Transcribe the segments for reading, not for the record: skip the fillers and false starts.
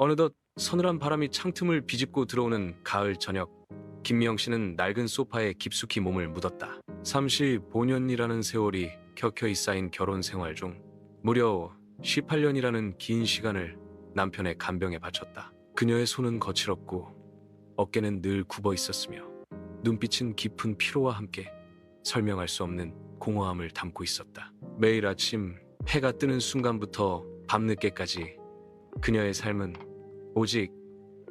어느덧 서늘한 바람이 창틈을 비집고 들어오는 가을 저녁, 김미영 씨는 낡은 소파에 깊숙이 몸을 묻었다. 35년이라는 세월이 켜켜이 쌓인 결혼 생활 중 무려 18년이라는 긴 시간을 남편의 간병에 바쳤다. 그녀의 손은 거칠었고 어깨는 늘 굽어 있었으며 눈빛은 깊은 피로와 함께 설명할 수 없는 공허함을 담고 있었다. 매일 아침 해가 뜨는 순간부터 밤늦게까지 그녀의 삶은 오직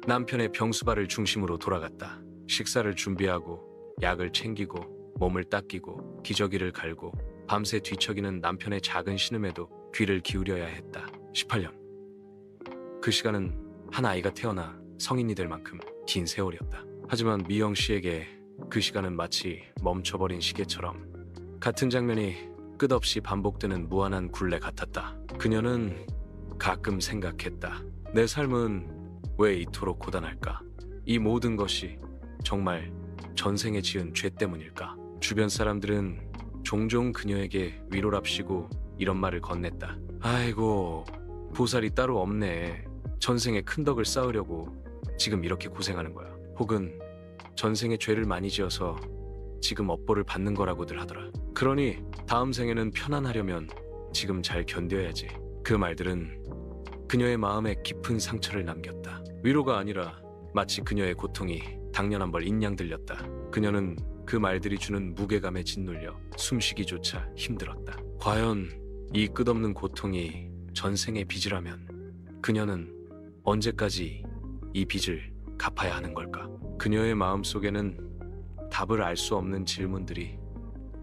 남편의 병수발을 중심으로 돌아갔다. 식사를 준비하고 약을 챙기고 몸을 닦이고 기저귀를 갈고 밤새 뒤척이는 남편의 작은 신음에도 귀를 기울여야 했다. 18년. 그 시간은 한 아이가 태어나 성인이 될 만큼 긴 세월이었다. 하지만 미영 씨에게 그 시간은 마치 멈춰버린 시계처럼 같은 장면이 끝없이 반복되는 무한한 굴레 같았다. 그녀는 가끔 생각했다. 내 삶은 왜 이토록 고단할까? 이 모든 것이 정말 전생에 지은 죄 때문일까? 주변 사람들은 종종 그녀에게 위로랍시고 이런 말을 건넸다. 아이고, 보살이 따로 없네. 전생에 큰 덕을 쌓으려고 지금 이렇게 고생하는 거야. 혹은 전생에 죄를 많이 지어서 지금 업보를 받는 거라고들 하더라. 그러니 다음 생에는 편안하려면 지금 잘 견뎌야지. 그 말들은 그녀의 마음에 깊은 상처를 남겼다. 위로가 아니라 마치 그녀의 고통이 당연한 벌 인양 들렸다. 그녀는 그 말들이 주는 무게감에 짓눌려 숨쉬기조차 힘들었다. 과연 이 끝없는 고통이 전생의 빚이라면 그녀는 언제까지 이 빚을 갚아야 하는 걸까? 그녀의 마음속에는 답을 알 수 없는 질문들이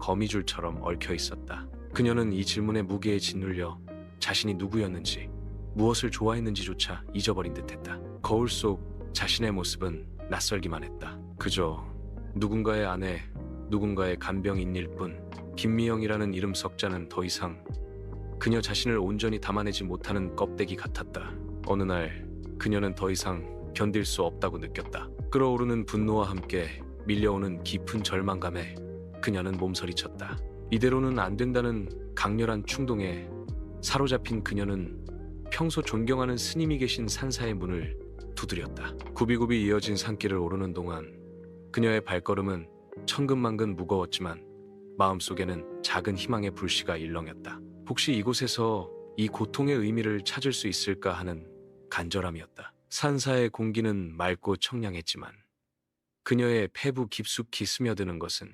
거미줄처럼 얽혀 있었다. 그녀는 이 질문의 무게에 짓눌려 자신이 누구였는지, 무엇을 좋아했는지조차 잊어버린 듯했다. 거울 속 자신의 모습은 낯설기만 했다. 그저 누군가의 아내, 누군가의 간병인일 뿐. 김미영이라는 이름 석자는 더 이상 그녀 자신을 온전히 담아내지 못하는 껍데기 같았다. 어느 날 그녀는 더 이상 견딜 수 없다고 느꼈다. 끓어오르는 분노와 함께 밀려오는 깊은 절망감에 그녀는 몸서리쳤다. 이대로는 안 된다는 강렬한 충동에 사로잡힌 그녀는 평소 존경하는 스님이 계신 산사의 문을 두드렸다. 굽이굽이 이어진 산길을 오르는 동안 그녀의 발걸음은 천근만근 무거웠지만 마음속에는 작은 희망의 불씨가 일렁였다. 혹시 이곳에서 이 고통의 의미를 찾을 수 있을까 하는 간절함이었다. 산사의 공기는 맑고 청량했지만 그녀의 폐부 깊숙이 스며드는 것은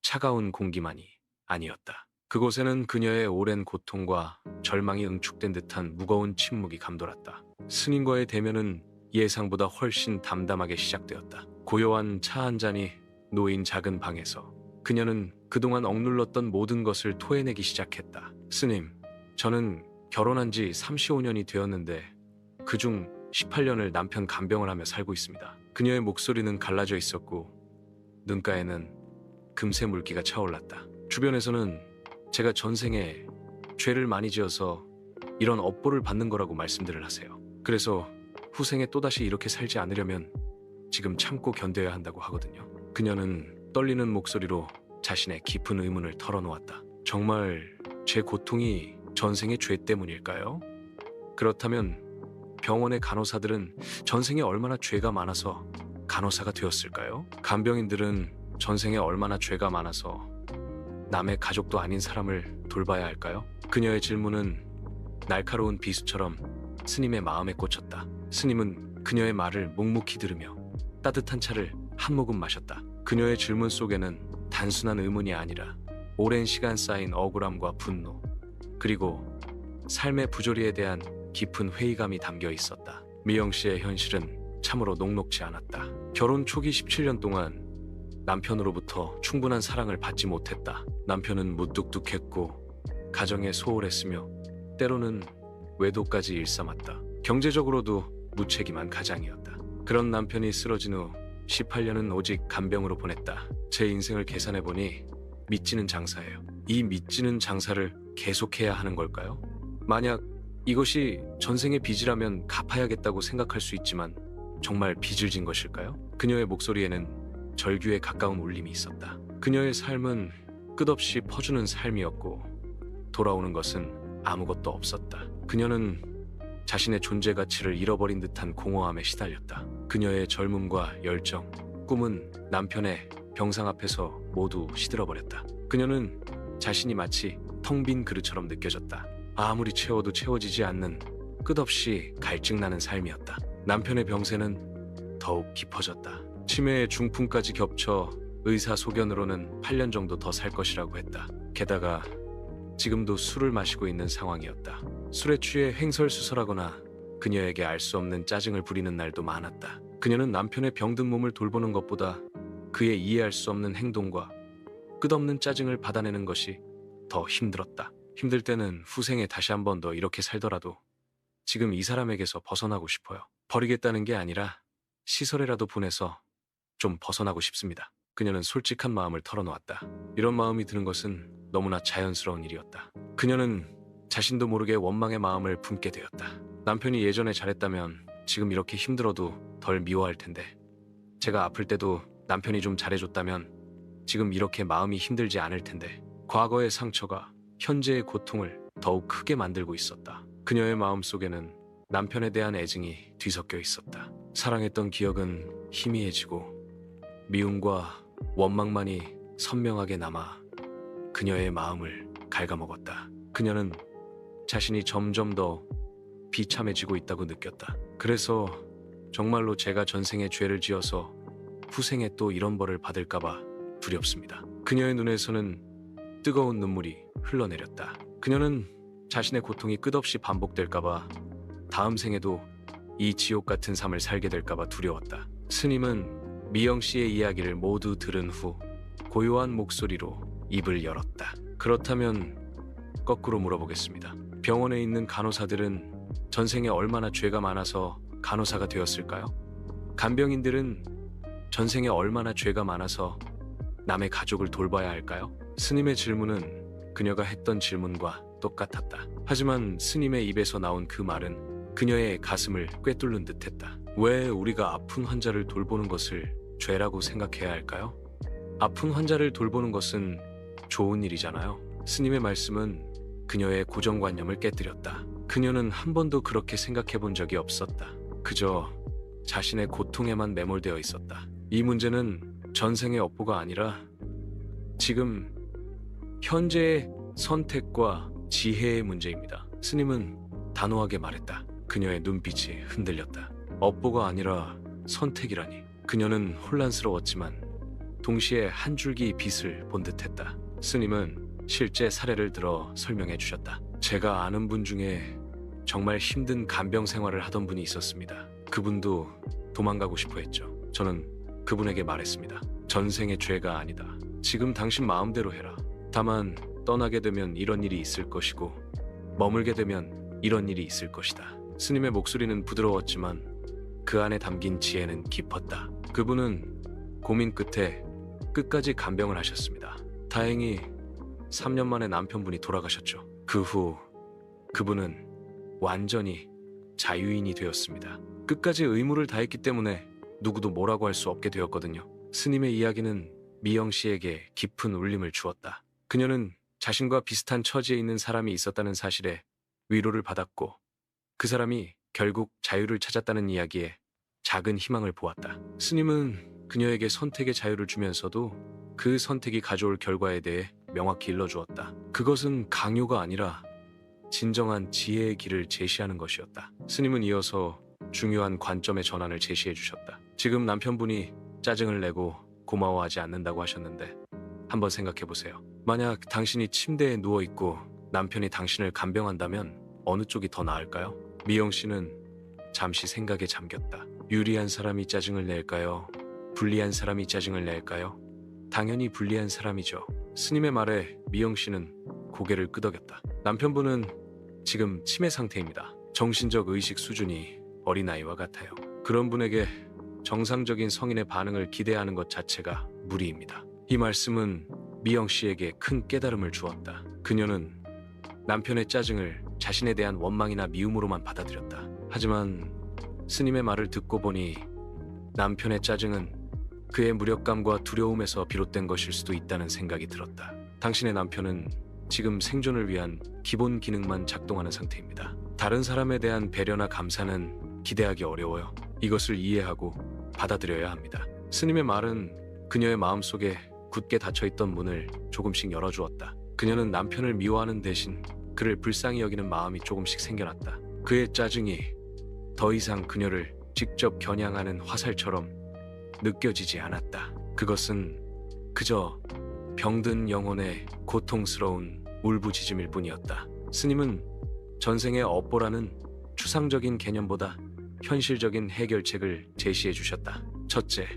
차가운 공기만이 아니었다. 그곳에는 그녀의 오랜 고통과 절망이 응축된 듯한 무거운 침묵이 감돌았다. 스님과의 대면은 예상보다 훨씬 담담하게 시작되었다. 고요한 차 한 잔이 놓인 작은 방에서 그녀는 그동안 억눌렀던 모든 것을 토해내기 시작했다. 스님, 저는 결혼한 지 35년이 되었는데 그중 18년을 남편 간병을 하며 살고 있습니다. 그녀의 목소리는 갈라져 있었고 눈가에는 금세 물기가 차올랐다. 주변에서는 제가 전생에 죄를 많이 지어서 이런 업보를 받는 거라고 말씀들을 하세요. 그래서 후생에 또다시 이렇게 살지 않으려면 지금 참고 견뎌야 한다고 하거든요. 그녀는 떨리는 목소리로 자신의 깊은 의문을 털어놓았다. 정말 제 고통이 전생의 죄 때문일까요? 그렇다면 병원의 간호사들은 전생에 얼마나 죄가 많아서 간호사가 되었을까요? 간병인들은 전생에 얼마나 죄가 많아서 남의 가족도 아닌 사람을 돌봐야 할까요? 그녀의 질문은 날카로운 비수처럼 스님의 마음에 꽂혔다. 스님은 그녀의 말을 묵묵히 들으며 따뜻한 차를 한 모금 마셨다. 그녀의 질문 속에는 단순한 의문이 아니라 오랜 시간 쌓인 억울함과 분노, 그리고 삶의 부조리에 대한 깊은 회의감이 담겨 있었다. 미영 씨의 현실은 참으로 녹록지 않았다. 결혼 초기 17년 동안 남편으로부터 충분한 사랑을 받지 못했다. 남편은 무뚝뚝했고 가정에 소홀했으며 때로는 외도까지 일삼았다. 경제적으로도 무책임한 가장이었다. 그런 남편이 쓰러진 후 18년은 오직 간병으로 보냈다. 제 인생을 계산해보니 믿지는 장사예요. 이 믿지는 장사를 계속해야 하는 걸까요? 만약 이것이 전생의 빚이라면 갚아야겠다고 생각할 수 있지만 정말 빚을 진 것일까요? 그녀의 목소리에는 절규에 가까운 울림이 있었다. 그녀의 삶은 끝없이 퍼주는 삶이었고 돌아오는 것은 아무것도 없었다. 그녀는 자신의 존재 가치를 잃어버린 듯한 공허함에 시달렸다. 그녀의 젊음과 열정, 꿈은 남편의 병상 앞에서 모두 시들어버렸다. 그녀는 자신이 마치 텅 빈 그릇처럼 느껴졌다. 아무리 채워도 채워지지 않는 끝없이 갈증나는 삶이었다. 남편의 병세는 더욱 깊어졌다. 치매의 중풍까지 겹쳐 의사 소견으로는 8년 정도 더 살 것이라고 했다. 게다가 지금도 술을 마시고 있는 상황이었다. 술에 취해 횡설수설하거나 그녀에게 알 수 없는 짜증을 부리는 날도 많았다. 그녀는 남편의 병든 몸을 돌보는 것보다 그의 이해할 수 없는 행동과 끝없는 짜증을 받아내는 것이 더 힘들었다. 힘들 때는 후생에 다시 한 번 더 이렇게 살더라도 지금 이 사람에게서 벗어나고 싶어요. 버리겠다는 게 아니라 시설에라도 보내서 좀 벗어나고 싶습니다. 그녀는 솔직한 마음을 털어놓았다. 이런 마음이 드는 것은 너무나 자연스러운 일이었다. 그녀는 자신도 모르게 원망의 마음을 품게 되었다. 남편이 예전에 잘했다면 지금 이렇게 힘들어도 덜 미워할 텐데, 제가 아플 때도 남편이 좀 잘해줬다면 지금 이렇게 마음이 힘들지 않을 텐데, 과거의 상처가 현재의 고통을 더욱 크게 만들고 있었다. 그녀의 마음속에는 남편에 대한 애증이 뒤섞여 있었다. 사랑했던 기억은 희미해지고 미움과 원망만이 선명하게 남아 그녀의 마음을 갉아먹었다. 그녀는 자신이 점점 더 비참해지고 있다고 느꼈다. 그래서 정말로 제가 전생에 죄를 지어서 후생에 또 이런 벌을 받을까봐 두렵습니다. 그녀의 눈에서는 뜨거운 눈물이 흘러내렸다. 그녀는 자신의 고통이 끝없이 반복될까봐 다음 생에도 이 지옥 같은 삶을 살게 될까봐 두려웠다. 스님은 미영 씨의 이야기를 모두 들은 후 고요한 목소리로 입을 열었다. 그렇다면 거꾸로 물어보겠습니다. 병원에 있는 간호사들은 전생에 얼마나 죄가 많아서 간호사가 되었을까요? 간병인들은 전생에 얼마나 죄가 많아서 남의 가족을 돌봐야 할까요? 스님의 질문은 그녀가 했던 질문과 똑같았다. 하지만 스님의 입에서 나온 그 말은 그녀의 가슴을 꿰뚫는 듯했다. 왜 우리가 아픈 환자를 돌보는 것을 죄라고 생각해야 할까요? 아픈 환자를 돌보는 것은 좋은 일이잖아요. 스님의 말씀은 그녀의 고정관념을 깨뜨렸다. 그녀는 한 번도 그렇게 생각해 본 적이 없었다. 그저 자신의 고통에만 매몰되어 있었다. 이 문제는 전생의 업보가 아니라 지금 현재의 선택과 지혜의 문제입니다. 스님은 단호하게 말했다. 그녀의 눈빛이 흔들렸다. 업보가 아니라 선택이라니. 그녀는 혼란스러웠지만 동시에 한 줄기 빛을 본 듯했다. 스님은 실제 사례를 들어 설명해 주셨다. 제가 아는 분 중에 정말 힘든 간병 생활을 하던 분이 있었습니다. 그분도 도망가고 싶어 했죠. 저는 그분에게 말했습니다. 전생의 죄가 아니다. 지금 당신 마음대로 해라. 다만 떠나게 되면 이런 일이 있을 것이고 머물게 되면 이런 일이 있을 것이다. 스님의 목소리는 부드러웠지만 그 안에 담긴 지혜는 깊었다. 그분은 고민 끝에 끝까지 간병을 하셨습니다. 다행히 3년 만에 남편분이 돌아가셨죠. 그 후 그분은 완전히 자유인이 되었습니다. 끝까지 의무를 다했기 때문에 누구도 뭐라고 할 수 없게 되었거든요. 스님의 이야기는 미영 씨에게 깊은 울림을 주었다. 그녀는 자신과 비슷한 처지에 있는 사람이 있었다는 사실에 위로를 받았고 그 사람이 결국 자유를 찾았다는 이야기에 작은 희망을 보았다. 스님은 그녀에게 선택의 자유를 주면서도 그 선택이 가져올 결과에 대해 명확히 일러주었다. 그것은 강요가 아니라 진정한 지혜의 길을 제시하는 것이었다. 스님은 이어서 중요한 관점의 전환을 제시해 주셨다. 지금 남편분이 짜증을 내고 고마워하지 않는다고 하셨는데 한번 생각해 보세요. 만약 당신이 침대에 누워있고 남편이 당신을 간병한다면 어느 쪽이 더 나을까요? 미영 씨는 잠시 생각에 잠겼다. 유리한 사람이 짜증을 낼까요? 불리한 사람이 짜증을 낼까요? 당연히 불리한 사람이죠. 스님의 말에 미영 씨는 고개를 끄덕였다. 남편분은 지금 치매 상태입니다. 정신적 의식 수준이 어린아이와 같아요. 그런 분에게 정상적인 성인의 반응을 기대하는 것 자체가 무리입니다. 이 말씀은 미영 씨에게 큰 깨달음을 주었다. 그녀는 남편의 짜증을 자신에 대한 원망이나 미움으로만 받아들였다. 하지만 스님의 말을 듣고 보니 남편의 짜증은 그의 무력감과 두려움에서 비롯된 것일 수도 있다는 생각이 들었다. 당신의 남편은 지금 생존을 위한 기본 기능만 작동하는 상태입니다. 다른 사람에 대한 배려나 감사는 기대하기 어려워요. 이것을 이해하고 받아들여야 합니다. 스님의 말은 그녀의 마음속에 굳게 닫혀있던 문을 조금씩 열어주었다. 그녀는 남편을 미워하는 대신 그를 불쌍히 여기는 마음이 조금씩 생겨났다. 그의 짜증이 더 이상 그녀를 직접 겨냥하는 화살처럼 느껴지지 않았다. 그것은 그저 병든 영혼의 고통스러운 울부짖음일 뿐이었다. 스님은 전생의 업보라는 추상적인 개념보다 현실적인 해결책을 제시해 주셨다. 첫째,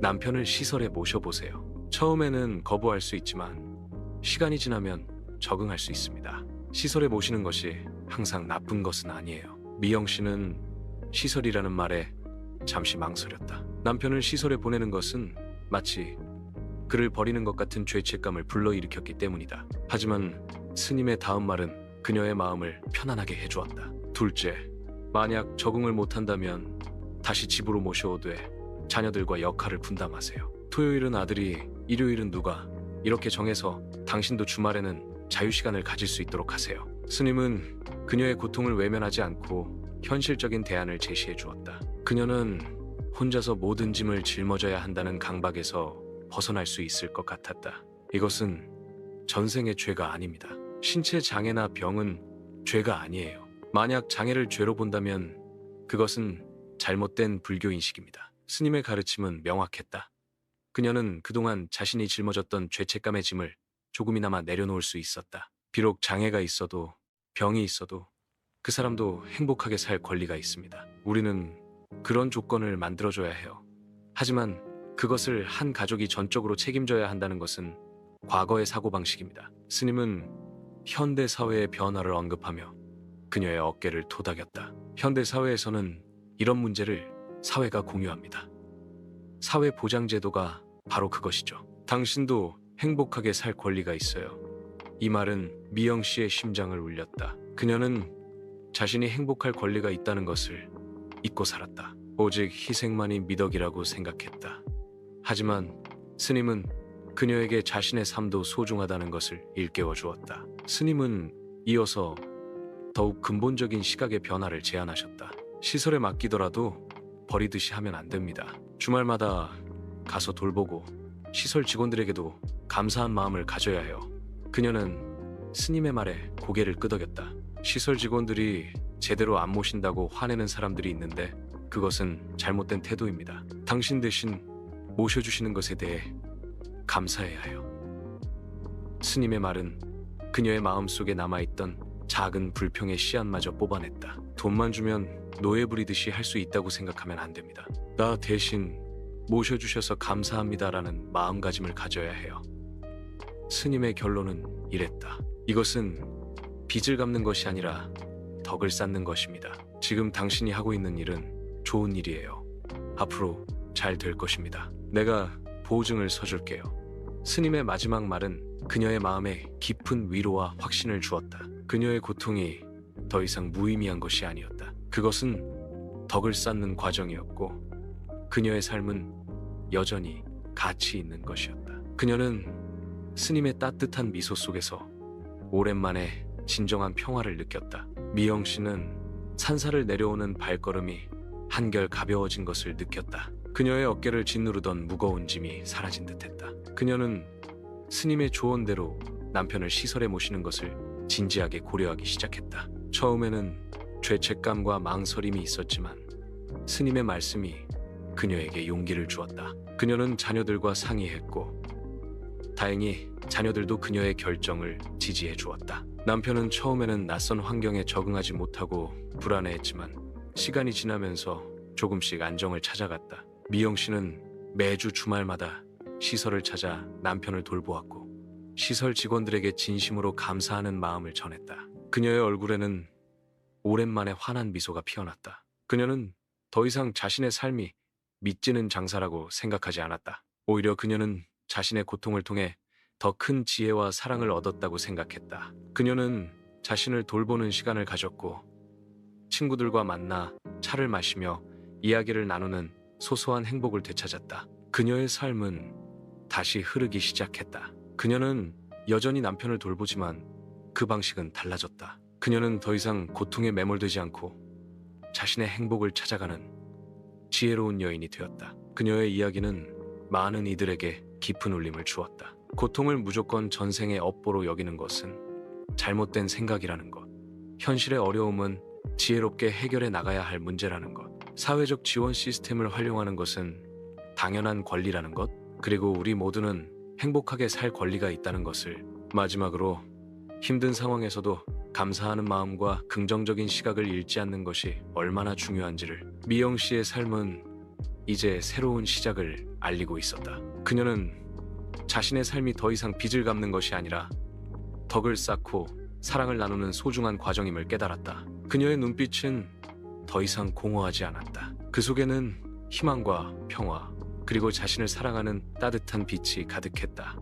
남편을 시설에 모셔보세요. 처음에는 거부할 수 있지만 시간이 지나면 적응할 수 있습니다. 시설에 모시는 것이 항상 나쁜 것은 아니에요. 미영 씨는 시설이라는 말에 잠시 망설였다. 남편을 시설에 보내는 것은 마치 그를 버리는 것 같은 죄책감을 불러일으켰기 때문이다. 하지만 스님의 다음 말은 그녀의 마음을 편안하게 해주었다. 둘째, 만약 적응을 못한다면 다시 집으로 모셔오되 자녀들과 역할을 분담하세요. 토요일은 아들이, 일요일은 누가, 이렇게 정해서 당신도 주말에는 자유시간을 가질 수 있도록 하세요. 스님은 그녀의 고통을 외면하지 않고 현실적인 대안을 제시해 주었다. 그녀는 혼자서 모든 짐을 짊어져야 한다는 강박에서 벗어날 수 있을 것 같았다. 이것은 전생의 죄가 아닙니다. 신체 장애나 병은 죄가 아니에요. 만약 장애를 죄로 본다면 그것은 잘못된 불교 인식입니다. 스님의 가르침은 명확했다. 그녀는 그동안 자신이 짊어졌던 죄책감의 짐을 조금이나마 내려놓을 수 있었다. 비록 장애가 있어도 병이 있어도 그 사람도 행복하게 살 권리가 있습니다. 우리는 그런 조건을 만들어줘야 해요. 하지만 그것을 한 가족이 전적으로 책임져야 한다는 것은 과거의 사고방식입니다. 스님은 현대 사회의 변화를 언급하며 그녀의 어깨를 토닥였다. 현대 사회에서는 이런 문제를 사회가 공유합니다. 사회보장제도가 바로 그것이죠. 당신도 행복하게 살 권리가 있어요. 이 말은 미영 씨의 심장을 울렸다. 그녀는 자신이 행복할 권리가 있다는 것을 잊고 살았다. 오직 희생만이 미덕이라고 생각했다. 하지만 스님은 그녀에게 자신의 삶도 소중하다는 것을 일깨워 주었다. 스님은 이어서 더욱 근본적인 시각의 변화를 제안하셨다. 시설에 맡기더라도 버리듯이 하면 안 됩니다. 주말마다 가서 돌보고 시설 직원들에게도 감사한 마음을 가져야 해요. 그녀는 스님의 말에 고개를 끄덕였다. 시설 직원들이 제대로 안 모신다고 화내는 사람들이 있는데 그것은 잘못된 태도입니다. 당신 대신 모셔주시는 것에 대해 감사해야 해요. 스님의 말은 그녀의 마음속에 남아있던 작은 불평의 씨앗마저 뽑아냈다. 돈만 주면 노예 부리듯이 할 수 있다고 생각하면 안 됩니다. 나 대신 모셔주셔서 감사합니다라는 마음가짐을 가져야 해요. 스님의 결론은 이랬다. 이것은 빚을 갚는 것이 아니라 덕을 쌓는 것입니다. 지금 당신이 하고 있는 일은 좋은 일이에요. 앞으로 잘 될 것입니다. 내가 보증을 서줄게요. 스님의 마지막 말은 그녀의 마음에 깊은 위로와 확신을 주었다. 그녀의 고통이 더 이상 무의미한 것이 아니었다. 그것은 덕을 쌓는 과정이었고 그녀의 삶은 여전히 가치 있는 것이었다. 그녀는 스님의 따뜻한 미소 속에서 오랜만에 진정한 평화를 느꼈다. 미영 씨는 산사를 내려오는 발걸음이 한결 가벼워진 것을 느꼈다. 그녀의 어깨를 짓누르던 무거운 짐이 사라진 듯했다. 그녀는 스님의 조언대로 남편을 시설에 모시는 것을 진지하게 고려하기 시작했다. 처음에는 죄책감과 망설임이 있었지만 스님의 말씀이 그녀에게 용기를 주었다. 그녀는 자녀들과 상의했고 다행히 자녀들도 그녀의 결정을 지지해 주었다. 남편은 처음에는 낯선 환경에 적응하지 못하고 불안해했지만 시간이 지나면서 조금씩 안정을 찾아갔다. 미영 씨는 매주 주말마다 시설을 찾아 남편을 돌보았고 시설 직원들에게 진심으로 감사하는 마음을 전했다. 그녀의 얼굴에는 오랜만에 환한 미소가 피어났다. 그녀는 더 이상 자신의 삶이 믿지는 장사라고 생각하지 않았다. 오히려 그녀는 자신의 고통을 통해 더 큰 지혜와 사랑을 얻었다고 생각했다. 그녀는 자신을 돌보는 시간을 가졌고 친구들과 만나 차를 마시며 이야기를 나누는 소소한 행복을 되찾았다. 그녀의 삶은 다시 흐르기 시작했다. 그녀는 여전히 남편을 돌보지만 그 방식은 달라졌다. 그녀는 더 이상 고통에 매몰되지 않고 자신의 행복을 찾아가는 지혜로운 여인이 되었다. 그녀의 이야기는 많은 이들에게 깊은 울림을 주었다. 고통을 무조건 전생의 업보로 여기는 것은 잘못된 생각이라는 것. 현실의 어려움은 지혜롭게 해결해 나가야 할 문제라는 것. 사회적 지원 시스템을 활용하는 것은 당연한 권리라는 것. 그리고 우리 모두는 행복하게 살 권리가 있다는 것을. 마지막으로 힘든 상황에서도 감사하는 마음과 긍정적인 시각을 잃지 않는 것이 얼마나 중요한지를. 미영 씨의 삶은 이제 새로운 시작을 알리고 있었다. 그녀는 자신의 삶이 더 이상 빚을 갚는 것이 아니라 덕을 쌓고 사랑을 나누는 소중한 과정임을 깨달았다. 그녀의 눈빛은 더 이상 공허하지 않았다. 그 속에는 희망과 평화, 그리고 자신을 사랑하는 따뜻한 빛이 가득했다.